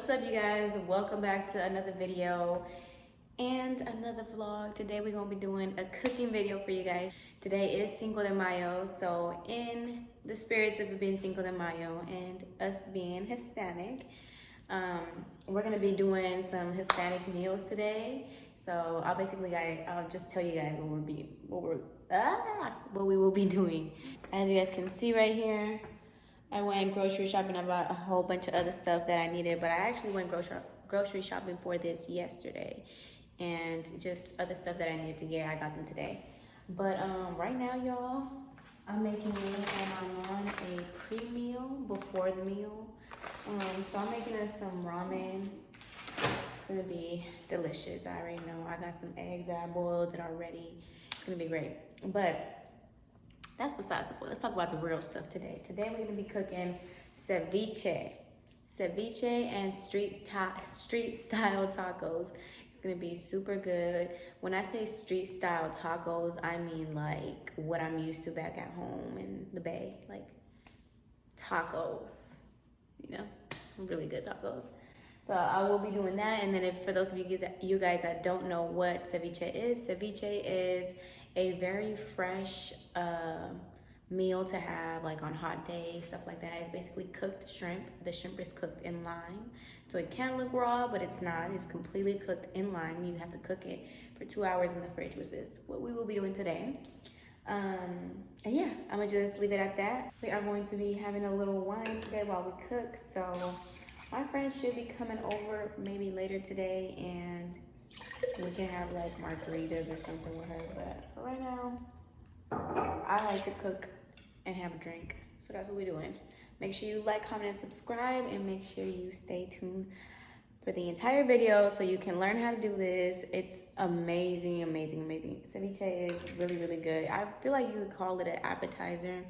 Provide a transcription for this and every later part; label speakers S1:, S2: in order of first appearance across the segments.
S1: What's up, you guys? Welcome back to another video and another vlog. Today we're gonna be doing a cooking video for you guys. Today is Cinco de Mayo, so in the spirits of it being Cinco de Mayo and us being Hispanic, we're gonna be doing some Hispanic meals today. So I'll just tell you guys what we will be doing. As you guys can see right here, I went grocery shopping. I bought a whole bunch of other stuff that I needed, but I actually went grocery shopping for this yesterday, and just other stuff that I needed to get, I got them today. But right now, y'all, I'm making me and my mom a pre-meal before the meal. So I'm making us some ramen. It's gonna be delicious. I already know. I got some eggs that I boiled that are ready. It's gonna be great. But that's besides the point. Let's talk about the real stuff today. Today we're gonna be cooking ceviche. Ceviche and street style tacos. It's gonna be super good. When I say street style tacos, I mean like what I'm used to back at home in the Bay. Like tacos, you know, really good tacos. So I will be doing that. And then for those of you guys that don't know what ceviche is a very fresh meal to have like on hot days, stuff like that. It's basically cooked shrimp. The shrimp is cooked in lime. So it can look raw, but it's not. It's completely cooked in lime. You have to cook it for 2 hours in the fridge, which is what we will be doing today. And yeah, I'm gonna just leave it at that. We are going to be having a little wine today while we cook. So my friends should be coming over maybe later today, and we can have like margaritas or something with her. But for right now, I like to cook and have a drink. So that's what we're doing. Make sure you like, comment, and subscribe, and make sure you stay tuned for the entire video so you can learn how to do this. It's amazing, amazing, amazing. Ceviche is really, really good. I feel like you could call it an appetizer.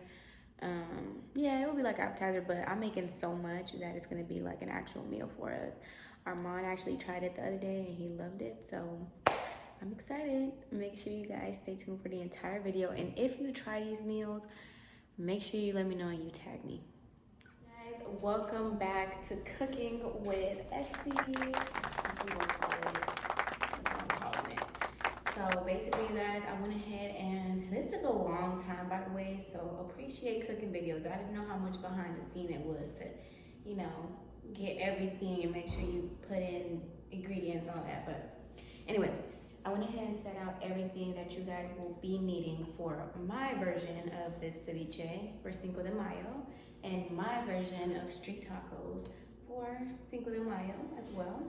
S1: Yeah, it will be like appetizer, but I'm making so much that it's gonna be like an actual meal for us. Armand actually tried it the other day and he loved it, so I'm excited. Make sure you guys stay tuned for the entire video, and if you try these meals, make sure you let me know and you tag me. Guys, welcome back to Cooking with Essy. That's what I'm calling it. So basically, you guys, I went ahead and this took a long time, by the way, so appreciate cooking videos. I didn't know how much behind the scene it was to, you know, get everything and make sure you put in ingredients, all that. But anyway, I went ahead and set out everything that you guys will be needing for my version of this ceviche for Cinco de Mayo, and my version of street tacos for Cinco de Mayo as well.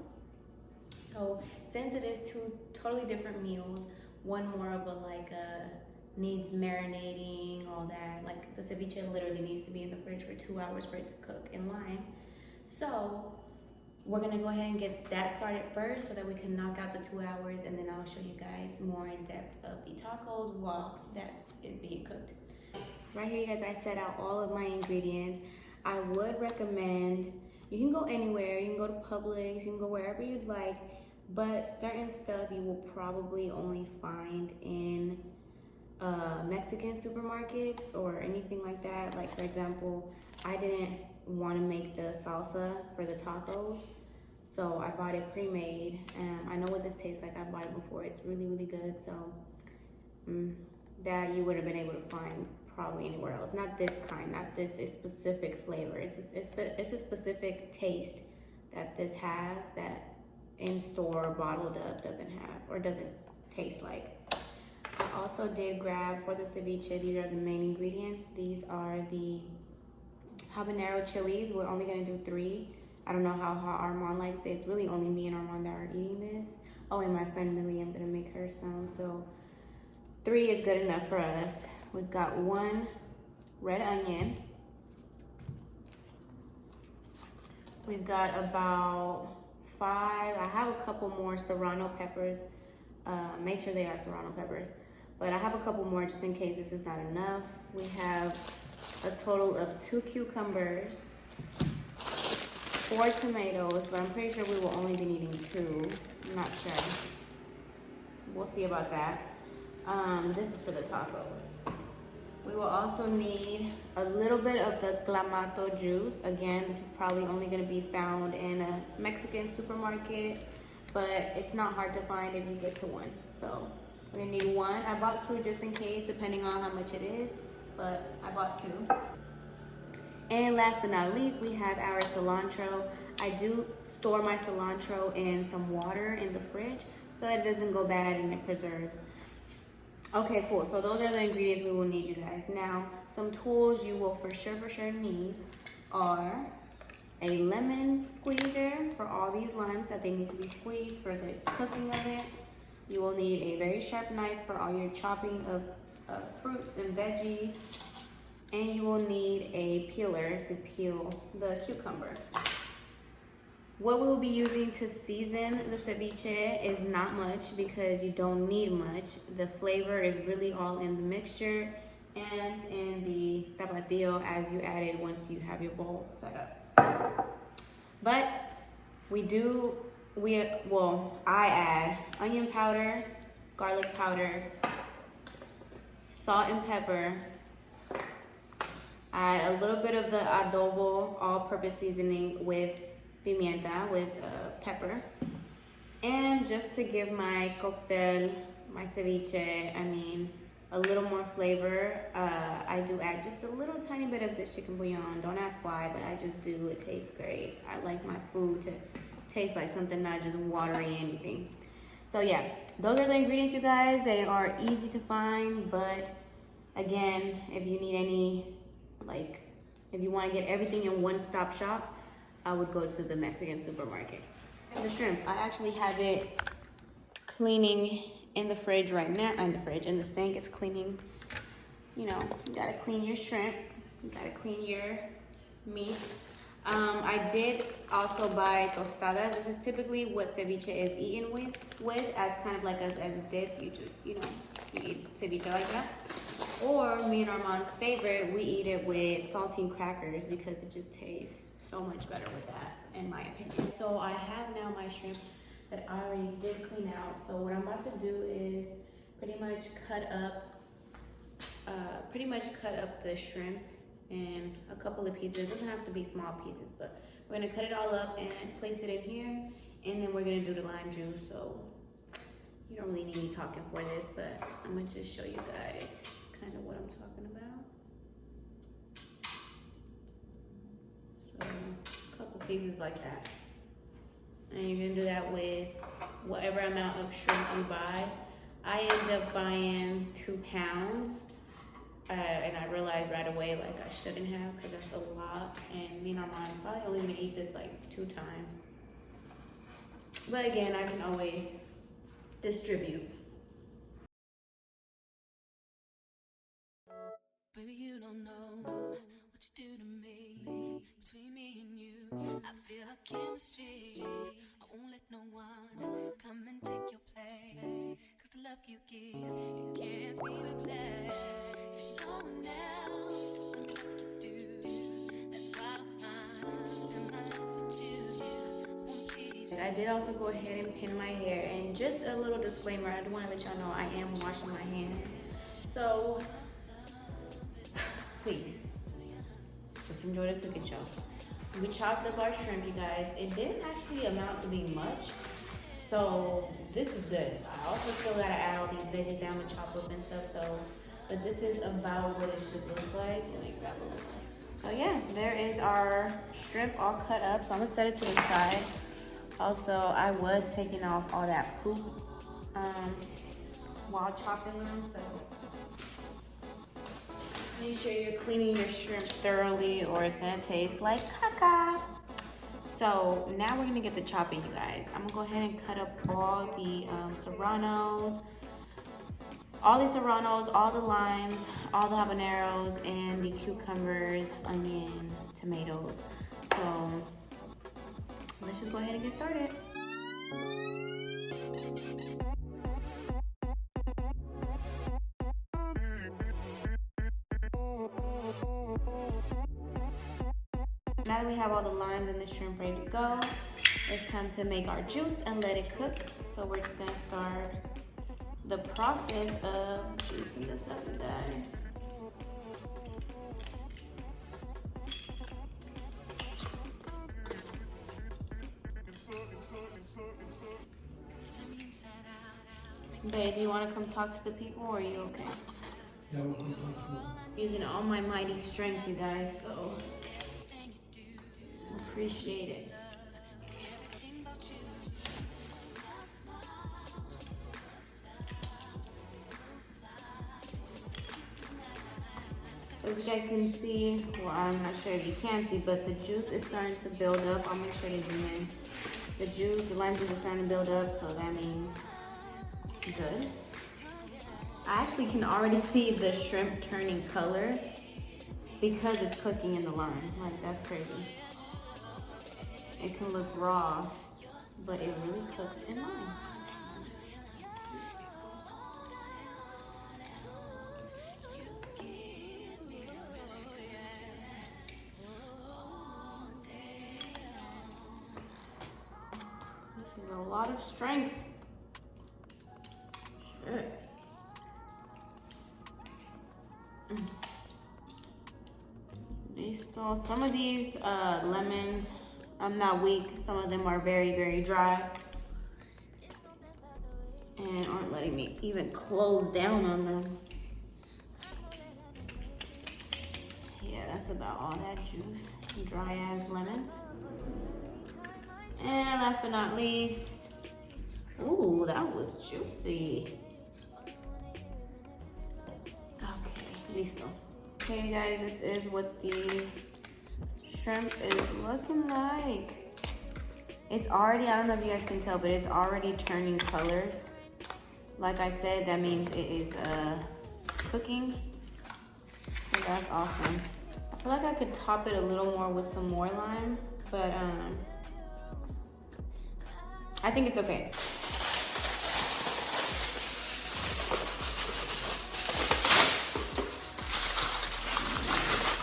S1: So since it is two totally different meals, one more of a needs marinating, all that. Like the ceviche literally needs to be in the fridge for 2 hours for it to cook in lime. So we're gonna go ahead and get that started first so that we can knock out the 2 hours, and then I'll show you guys more in depth of the tacos while that is being cooked. Right here, you guys, I set out all of my ingredients. I would recommend, you can go anywhere, you can go to Publix, you can go wherever you'd like, but certain stuff you will probably only find in Mexican supermarkets or anything like that. Like for example, I didn't want to make the salsa for the tacos, so I bought it pre-made. I know what this tastes like. I bought it before. It's really, really good. So that you wouldn't have been able to find probably anywhere else. Not this kind, not this specific flavor. It's a specific taste that this has that in store bottled up doesn't have or doesn't taste like. I also did grab for the ceviche, these are the main ingredients. These are the habanero chilies. We're only gonna do 3. I don't know how hot Armand likes it. It's really only me and Armand that are eating this. Oh, and my friend Millie, I'm gonna make her some. So 3 is good enough for us. We've got 1 red onion. We've got about 5. I have a couple more serrano peppers. Make sure they are serrano peppers. But I have a couple more just in case this is not enough. We have a total of 2 cucumbers, 4 tomatoes, but I'm pretty sure we will only be needing 2. I'm not sure. We'll see about that. This is for the tacos. We will also need a little bit of the clamato juice. Again, this is probably only gonna be found in a Mexican supermarket, but it's not hard to find if you get to one. So we're gonna need one. I bought two just in case, depending on how much it is, but I bought two. And last but not least, we have our cilantro. I do store my cilantro in some water in the fridge so that it doesn't go bad and it preserves. Okay, cool. So those are the ingredients we will need, you guys. Now, some tools you will for sure need are a lemon squeezer for all these limes that they need to be squeezed for the cooking of it. You will need a very sharp knife for all your chopping of fruits and veggies. And you will need a peeler to peel the cucumber. What we will be using to season the ceviche is not much because you don't need much. The flavor is really all in the mixture and in the tapatio as you add it once you have your bowl set up. But I add onion powder, garlic powder, salt and pepper. Add a little bit of the adobo all-purpose seasoning with pimienta, with pepper. And just to give my cocktail, my ceviche, a little more flavor, I do add just a little tiny bit of this chicken bouillon. Don't ask why, but I just do. It tastes great. I like my food to taste like something, not just watery anything. So yeah, those are the ingredients, you guys. They are easy to find, but again, if you need any, if you want to get everything in one-stop shop, I would go to the Mexican supermarket. The shrimp, I actually have it cleaning in the fridge right now. In the sink, it's cleaning. You know, you gotta clean your shrimp. You gotta clean your meat. I did also buy tostadas. This is typically what ceviche is eaten with as kind of like a dip. You just, you eat ceviche like that. Or me and Armand's favorite, we eat it with saltine crackers because it just tastes so much better with that, in my opinion. So I have now my shrimp that I already did clean out. So what I'm about to do is pretty much cut up the shrimp in a couple of pieces. It doesn't have to be small pieces, but we're gonna cut it all up and place it in here, and then we're gonna do the lime juice. So you don't really need me talking for this, but I'm gonna just show you guys kind of what I'm talking about. So a couple pieces like that. And you're gonna do that with whatever amount of shrimp you buy. I end up buying 2 pounds. And I realized right away, I shouldn't have, because that's a lot. And me and Armand probably only gonna eat this 2 times. But again, I can always distribute.
S2: Baby, you don't know what you do to me. Between me and you, I feel like chemistry. I won't let no one come and take your place. Cause the love you give, it can't be replaced. See no one else doing what you do. That's why I spend my life with you. I won't please you.
S1: I did also go ahead and pin my hair. And just a little disclaimer, I do want to let y'all know I am washing my hands. So please, just enjoy the cooking show. We chopped up our shrimp, you guys. It didn't actually amount to be much, so this is good. I also still gotta add all these veggies down with chop up and stuff, but this is about what it should look like. Let me grab a little. So yeah, there is our shrimp all cut up. So I'm gonna set it to the side. Also, I was taking off all that poop while chopping them, so make sure you're cleaning your shrimp thoroughly or it's gonna taste like caca. So now we're gonna get the chopping, you guys. I'm gonna go ahead and cut up all the serranos, all the limes, all the habaneros, and the cucumbers, onion, tomatoes. So let's just go ahead and get started. Now that we have all the limes and the shrimp ready to go, it's time to make our juice and let it cook. So we're just gonna start the process of juicing this up, you guys.
S2: Turn me inside out.
S1: Babe, do you want to come talk to the people, or are you okay?
S3: Yeah, we'll come talk to
S1: Using all my mighty strength, you guys, so appreciate it. As you guys can see, well, I'm not sure if you can see, but the juice is starting to build up. I'll make sure to zoom in. The lime juice is starting to build up, so that means good. I actually can already see the shrimp turning color because it's cooking in the lime. Like, that's crazy. It can look raw, but it really cooks in lime. This is a lot of strength. Shit. Listo. Some of these lemons, I'm not weak. Some of them are very, very dry and aren't letting me even close down on them. Yeah, that's about all that juice. Dry ass lemons. And last but not least, ooh, that was juicy. Okay, listo. Okay, you guys, this is what the shrimp is looking like. It's already, I don't know if you guys can tell, but it's already turning colors. Like I said, that means it is cooking. So that's awesome. I feel like I could top it a little more with some more lime, but I think it's okay.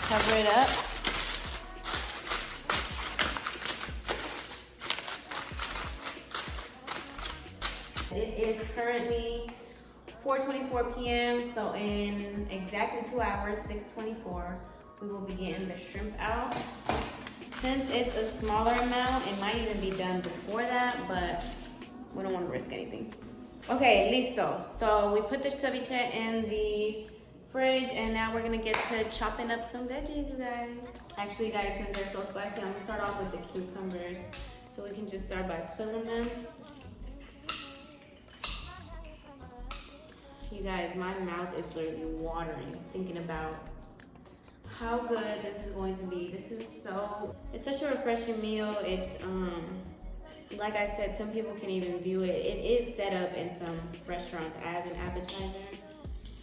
S1: Cover it up. It is currently 4:24 p.m. So in exactly 2 hours, 6:24, we will be getting the shrimp out. Since it's a smaller amount, it might even be done before that, but we don't want to risk anything. Okay, listo. So we put the ceviche in the fridge, and now we're gonna get to chopping up some veggies, you guys. Actually, guys, since they're so spicy, I'm gonna start off with the cucumbers. So we can just start by filling them. You guys, my mouth is literally watering thinking about how good this is going to be. This is it's such a refreshing meal. It's, like I said, some people can even view it. It is set up in some restaurants as an appetizer.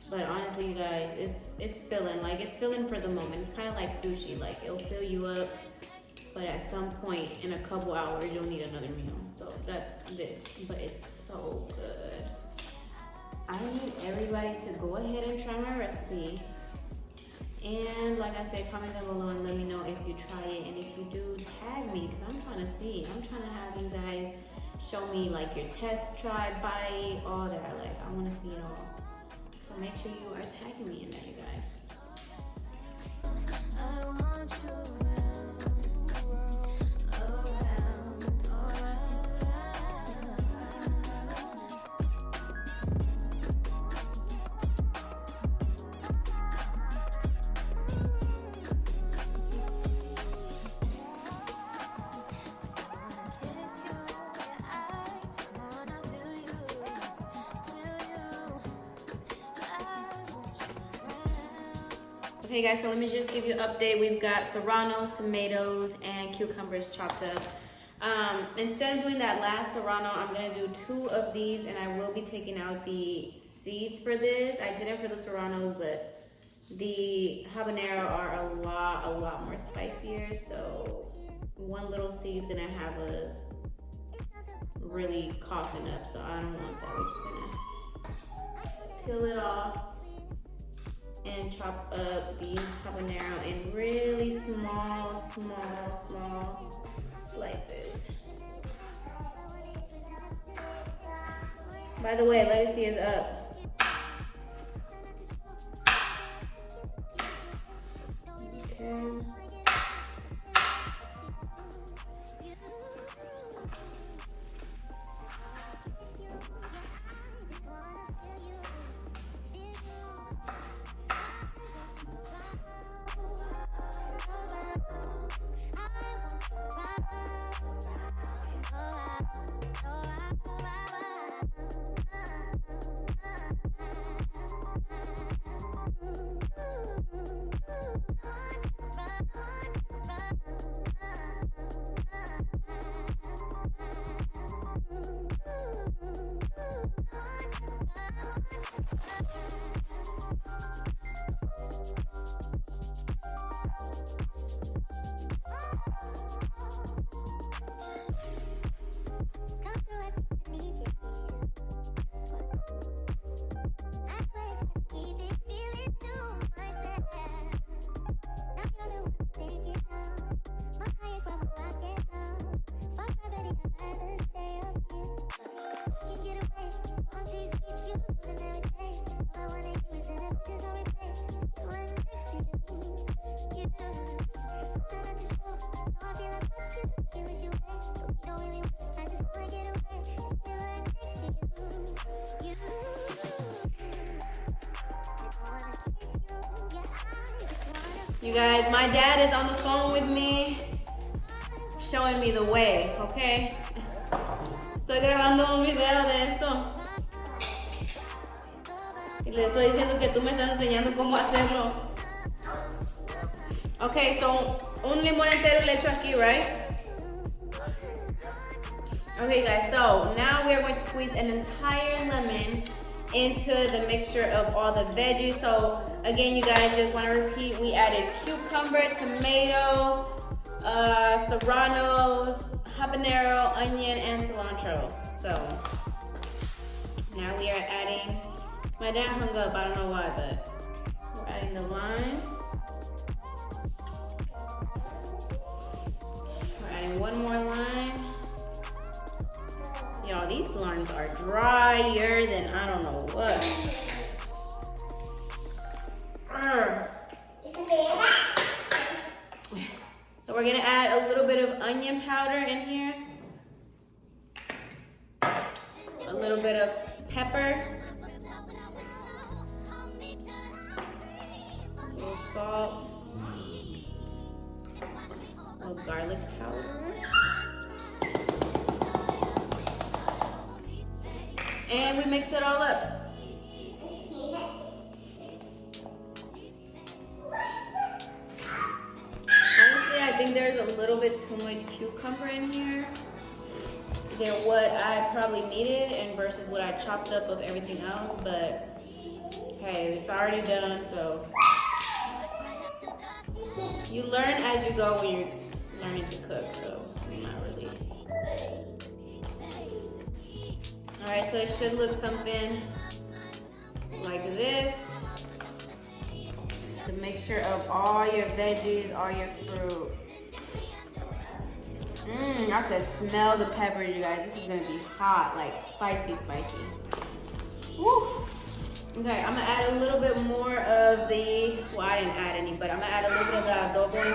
S1: But honestly, you guys, it's filling. Like, it's filling for the moment. It's kind of like sushi. Like, it'll fill you up, but at some point in a couple hours, you'll need another meal. So that's this. But it's so good. I need everybody to go ahead and try my recipe. And like I said, comment down below and let me know if you try it. And if you do, tag me, because I'm trying to see. I'm trying to have you guys show me, like, your test, try, bite, all that. Like, I want to see it all. So make sure you are tagging me in there, you guys.
S2: I want you around,
S1: Okay guys, so let me just give you an update. We've got serranos, tomatoes, and cucumbers chopped up. Instead of doing that last serrano, I'm gonna do 2 of these, and I will be taking out the seeds for this. I did it for the serranos, but the habanero are a lot more spicier. So one little seed is gonna have us really coughing up, so I don't want that. We're just gonna peel it off and chop up the habanero in really small slices. By the way, Legacy is up. Okay. You guys, my dad is on the phone with me, showing me the way, okay? Estoy grabando un video de esto. Y le estoy diciendo que tú me estás enseñando cómo hacerlo. Okay, so un limón entero le echo aquí, right? Okay guys, so now we are going to squeeze an entire lemon into the mixture of all the veggies. So again, you guys, just want to repeat, we added cucumber, tomato, serranos, habanero, onion, and cilantro. So now we are adding, my dad hung up, I don't know why, but we're adding the lime. We're adding one more lime. Y'all, these limes are drier than I don't know what. So we're gonna add a little bit of onion powder in here. A little bit of pepper. A little salt. A little garlic powder. And we mix it all up. Honestly, I think there's a little bit too much cucumber in here than what I probably needed and versus what I chopped up of everything else, but hey, it's already done, so. You learn as you go when you're learning to cook, so not really. Alright, so it should look something like this. The mixture of all your veggies, all your fruit. I could smell the peppers, you guys. This is gonna be hot, like spicy, spicy. Woo. Okay, I'm gonna add a little bit more of the, well, I didn't add any, but I'm gonna add a little bit of the adobo in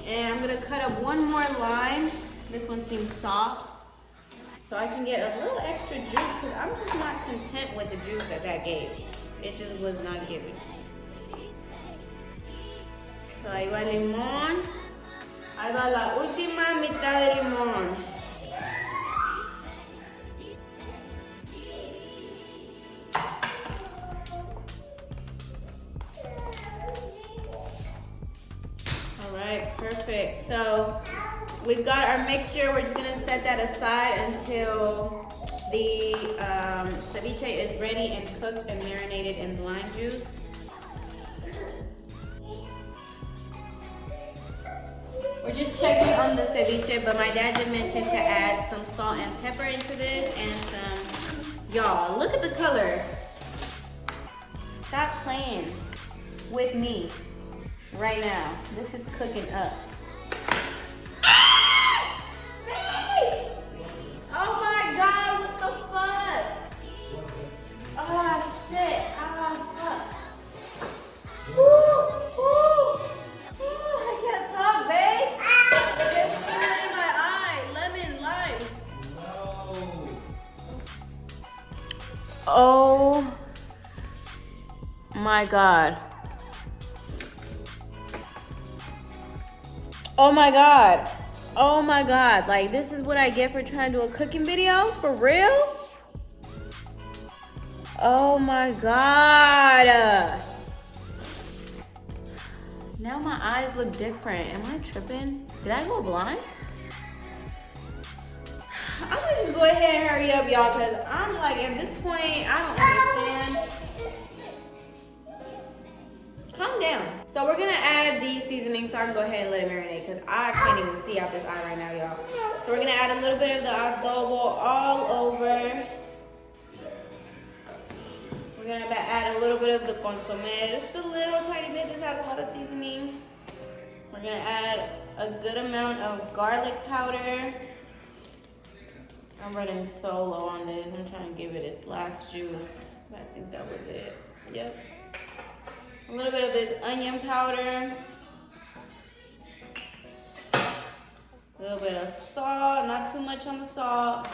S1: here. And I'm gonna cut up one more lime. This one seems soft. So I can get a little extra juice because I'm just not content with the juice that gave. It just was not given. So ahí va el limón. Ahí va la última mitad de limón. All right, perfect. So we've got our mixture. We're just gonna set that aside until the ceviche is ready and cooked and marinated in the lime juice. We're just checking on the ceviche, but my dad did mention to add some salt and pepper into this and some, y'all, look at the color. Stop playing with me right now. This is cooking up. Oh my God, what the fuck? Oh shit, fuck. I can't talk, babe. There's sugar in my eye, lemon, lime. No. Oh my God. Oh my God. Oh my God, like this is what I get for trying to do a cooking video? For real? Oh my God. Now my eyes look different. Am I tripping? Did I go blind? I'm gonna just go ahead and hurry up, y'all, because I'm like, at this point, I don't understand. Calm down. So we're gonna add the seasoning so I can go ahead and let it marinate because I can't even see out this eye right now, y'all. So we're gonna add a little bit of the adobo all over. We're gonna add a little bit of the consomme, just a little tiny bit. This has a lot of seasoning. We're gonna add a good amount of garlic powder. I'm running so low on this. I'm trying to give it its last juice. I think that was it. Yep. A little bit of this onion powder. A little bit of salt, not too much on the salt.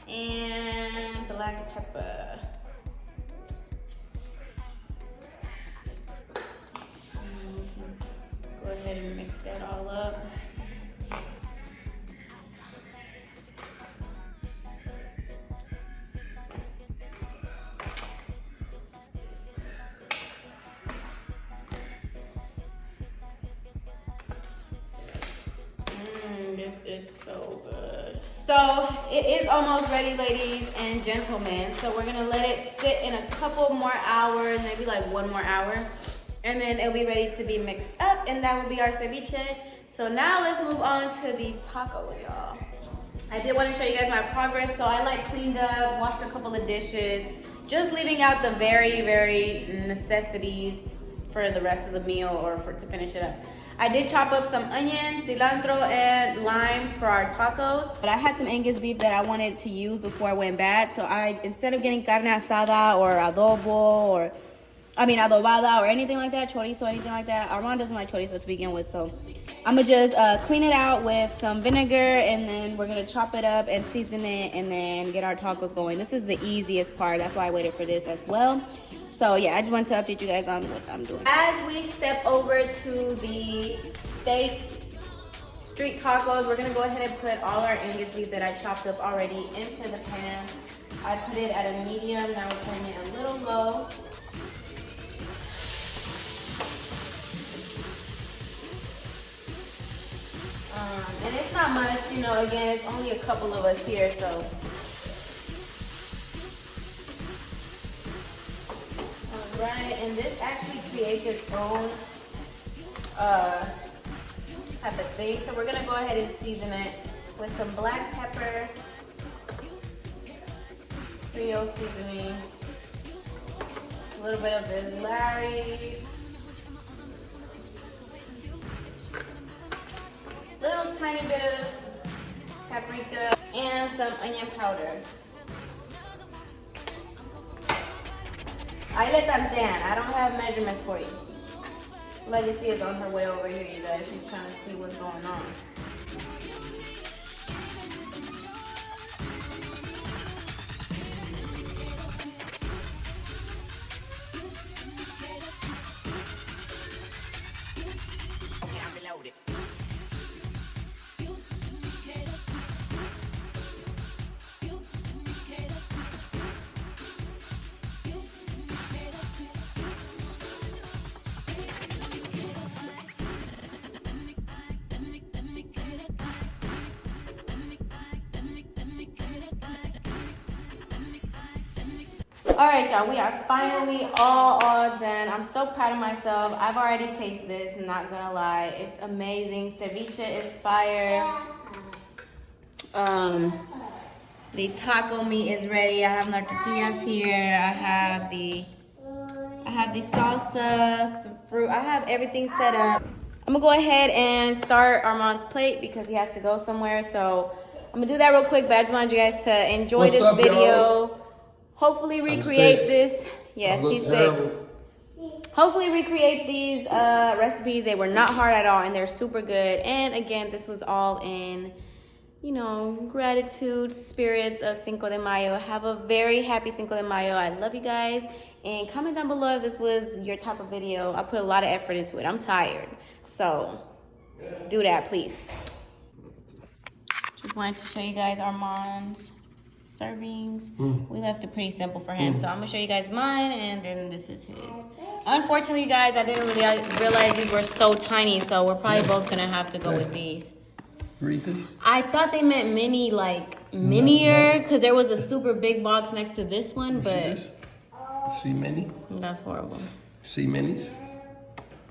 S1: And black pepper. Go ahead and mix that all up. This is so good. So it is almost ready, ladies and gentlemen. So we're gonna let it sit in a couple more hours, maybe like 1 more hour. And then it'll be ready to be mixed up, and that will be our ceviche. So now let's move on to these tacos, y'all. I did want to show you guys my progress. So I like cleaned up, washed a couple of dishes, just leaving out the very, very necessities for the rest of the meal or to finish it up. I did chop up some onions, cilantro, and limes for our tacos. But I had some Angus beef that I wanted to use before I went bad. So instead of getting carne asada or adobo adobada or anything like that, chorizo, anything like that. Armand doesn't like chorizo to begin with, so I'm gonna just clean it out with some vinegar, and then we're gonna chop it up and season it, and then get our tacos going. This is the easiest part. That's why I waited for this as well. So yeah, I just wanted to update you guys on what I'm doing. As we step over to the steak street tacos, we're gonna go ahead and put all our Angus beef that I chopped up already into the pan. I put it at a medium. Now we're putting it a little low. And it's not much, you know, again, it's only a couple of us here, so. All right, and this actually creates its own type of thing. So we're gonna go ahead and season it with some black pepper, Creole seasoning, a little bit of the Larry's, little tiny bit of paprika, and some onion powder. I le tantean. I don't have measurements for you. Legacy is on her way over here, you guys. She's trying to see what's going on. All right, y'all, we are finally all done. I'm so proud of myself. I've already tasted this, I'm not gonna lie. It's amazing. Ceviche is fire. The taco meat is ready. I have my tortillas here. I have the salsa, some fruit. I have everything set up. I'm gonna go ahead and start Armand's plate because he has to go somewhere. So I'm gonna do that real quick, but I just wanted you guys to enjoy this video. Y'all? Hopefully recreate this. Yes, he's sick. Hopefully recreate these recipes. They were not hard at all, and they're super good. And again, this was all in, you know, gratitude, spirits of Cinco de Mayo. Have a very happy Cinco de Mayo. I love you guys. And comment down below if this was your type of video. I put a lot of effort into it. I'm tired. So do that, please. wanted to show you guys Armand's servings. We left it pretty simple for him. So I'm gonna show you guys mine, and then this is his. Unfortunately, you guys, I didn't really realize these were so tiny, so we're probably both gonna have to go with these.
S3: Read this.
S1: I thought they meant mini, like minier, because there was a super big box next to this one,
S3: See
S1: but
S3: this? See mini?
S1: that's horrible.
S3: See minis?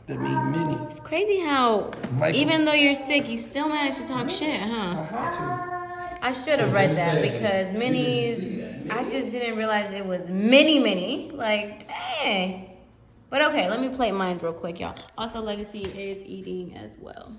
S3: That mean mini.
S1: It's crazy how,
S3: Michael.
S1: even though you're sick, you still manage to talk shit, huh?
S3: I have
S1: I should have read that because minis, I just didn't realize it was mini. Like, dang. But okay, let me plate mine real quick, y'all. Also, Legacy is eating as well.